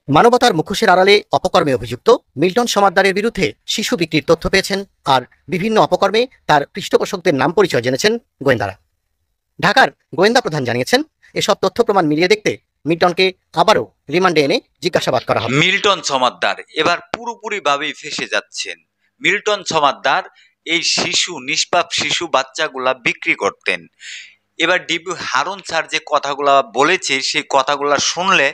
মানবতার মুখোশের আড়ালে অপকর্মে অভিযুক্ত মিল্টন সমাদ্দারের বিরুদ্ধে শিশু বিক্রির তথ্য পেয়েছেন আর বিভিন্ন অপকর্মে তার পৃষ্ঠপোষকদের নাম পরিচয় জেনেছেন গোয়েন্দারা। ঢাকার গোয়েন্দা প্রধান জানিয়েছেন, এসব তথ্য প্রমাণ মিলিয়ে দেখতে মিল্টনকে আবারও রিমান্ডে এনে জিজ্ঞাসাবাদ করা হবে। মিল্টন সমাদ্দার এবার পুরোপুরিভাবেই ফেঁসে যাচ্ছেন। মিল্টন সমাদ্দার এই নিষ্পাপ শিশু বাচ্চাগুলা বিক্রি করতেন। এবার ডিবি হারুন স্যার যে কথাগুলা বলেছে সেই কথাগুলা শুনলে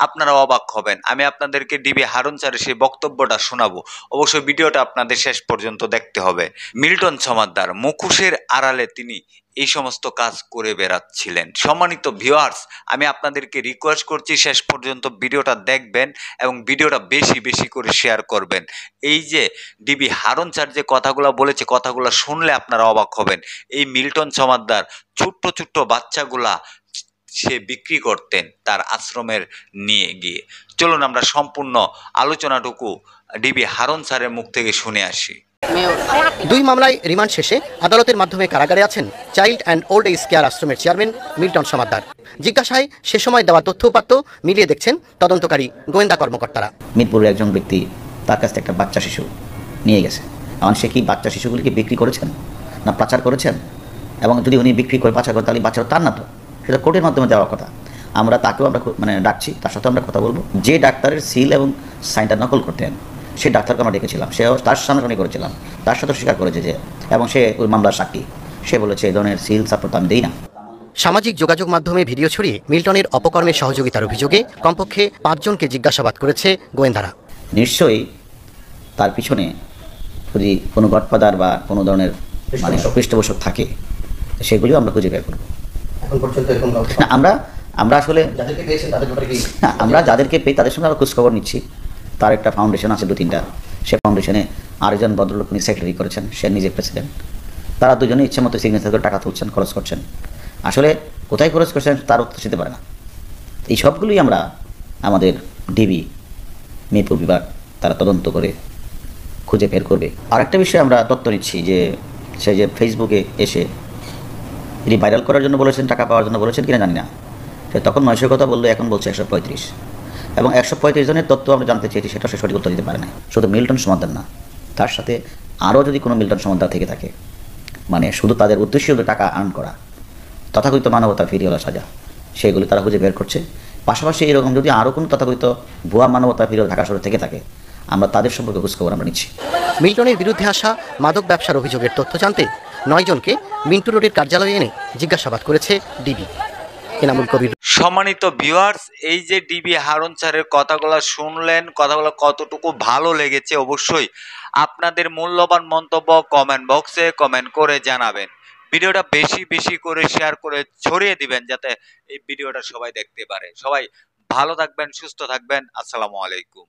আপনারা অবাক হবেন। আমি আপনাদেরকে ডিবি হারুন স্যারের সেই বক্তব্যটা শোনাবো। অবশ্যই ভিডিওটা আপনাদের শেষ পর্যন্ত দেখতে হবে। মিল্টন সমাদ্দার মুখোশের আড়ালে তিনি এই সমস্ত কাজ করে বেড়াচ্ছিলেন। সম্মানিত ভিউয়ার্স, আমি আপনাদেরকে রিকোয়েস্ট করছি শেষ পর্যন্ত ভিডিওটা দেখবেন এবং ভিডিওটা বেশি বেশি করে শেয়ার করবেন। এই যে ডিবি হারুন স্যার যে কথাগুলো বলেছে, কথাগুলো শুনলে আপনারা অবাক হবেন। এই মিল্টন সমাদ্দার ছোট্ট ছোট্ট বাচ্চাগুলা সে বিক্রি করতেন তার আশ্রমের নিয়ে গিয়ে। চলুন আমরা সম্পূর্ণ আলোচনাটুকু ডিবি হারুন স্যারের মুখ থেকে শুনে আসি। দুই মামলায় রিমান্ড শেষে আদালতের মাধ্যমে কারাগারে আছেন child and old age care আশ্রমের চেয়ারম্যান মিল্টন সমাদ্দার। জিজ্ঞাসায় সে সময় দেওয়া তথ্য উপাত্ত মিলিয়ে দেখছেন তদন্তকারী গোয়েন্দা কর্মকর্তারা। মিরপুরের একজন ব্যক্তি তার কাছ থেকে একটা বাচ্চা শিশু নিয়ে গেছে। এখন সে কি বাচ্চা শিশুগুলিকে বিক্রি করেছেন না পাচার করেছেন? এবং যদি উনি বিক্রি করে পাচার করেন তাহলে বাচ্চারা তার না, তো সেটা কোর্টের মাধ্যমে দেওয়ার কথা। আমরা তাকেও ডাকছি, তার সাথে আমরা কথা বলবো। যে ডাক্তারের সিল এবং সাইনটা নকল করতেন সেই ডাক্তারকে আমরা ডেকেছিলাম, সেও তার সামনাসামনি করেছিলাম, তার সাথে স্বীকার করেছে যে, এবং সে ওই মামলার সাক্ষী। সে বলেছে এই ধরনের সিল সাপোর্ট আমি দিই না। সামাজিক যোগাযোগ মাধ্যমে ভিডিও ছড়িয়ে মিল্টনের অপকর্মের সহযোগিতার অভিযোগে কমপক্ষে 5 জনকে জিজ্ঞাসাবাদ করেছে গোয়েন্দারা। নিশ্চয়ই তার পিছনে যদি কোনো গডফাদার বা কোনো ধরনের পৃষ্ঠপোষক থাকে সেগুলিও আমরা খুঁজে বের করবো। না, আমরা আসলে না, আমরা যাদেরকে পেয়ে তাদের সঙ্গে আমরা খোঁজখবর নিচ্ছি। তার একটা ফাউন্ডেশন আছে 2-3টা, সে ফাউন্ডেশনে আরেকজন ভদ্রলোক উনি সেক্রেটারি করেছেন, সে নিজে প্রেসিডেন্ট। তারা দুজনে ইচ্ছে মতো সিগনেচার করে টাকা তুলছেন, খরচ করছেন। আসলে কোথায় খরচ করছেন তার উত্তর দিতে পারে না। এই সবগুলোই আমরা আমাদের ডিবি মিরপুর বিভাগ তারা তদন্ত করে খুঁজে বের করবে। আর একটা বিষয়ে আমরা তথ্য নিচ্ছি যে সে যে ফেসবুকে এসে তিনি ভাইরাল করার জন্য বলেছেন, টাকা পাওয়ার জন্য বলেছেন কিনা জানি না, সে তখন 900 কথা বললো, এখন বলছে 135। এবং 135 জনের তথ্য আমরা জানতে চেয়েছি, সেটা সে সঠিক উত্তর দিতে পারে না। শুধু মিল্টন সমাদ্দার না, তার সাথে আরও যদি কোনো মিল্টন সমাদ্দার থেকে থাকে, শুধু তাদের উদ্দেশ্য হলো টাকা আর্ন করা, তথাকথিত মানবতা ফিরিওয়ালা সাজা, সেগুলি তারা খুঁজে বের করছে। পাশাপাশি এরকম যদি আরও কোনো তথাকথিত ভুয়া মানবতা ফিরিওয়ালা ঢাকা শহর থেকে থাকে, আমরা তাদের সম্পর্কে খোঁজখবর আমরা নিচ্ছি। মিল্টনের বিরুদ্ধে আসা মাদক ব্যবসার অভিযোগের তথ্য জানতে 9 জনকে মিন্টু রোডের কার্যালয়ে এনে জিজ্ঞাসাবাদ করেছে ডিবি। সম্মানিত ভিউয়ার্স, এই যে ডিবি হারুন স্যারের কথাগুলো শুনলেন, কথাগুলো কতটুকু ভালো লেগেছে অবশ্যই আপনাদের মূল্যবান মন্তব্য কমেন্ট বক্সে কমেন্ট করে জানাবেন। ভিডিওটা বেশি বেশি করে শেয়ার করে ছড়িয়ে দিবেন যাতে এই ভিডিওটা সবাই দেখতে পারে। সবাই ভালো থাকবেন, সুস্থ থাকবেন। আসসালামু আলাইকুম।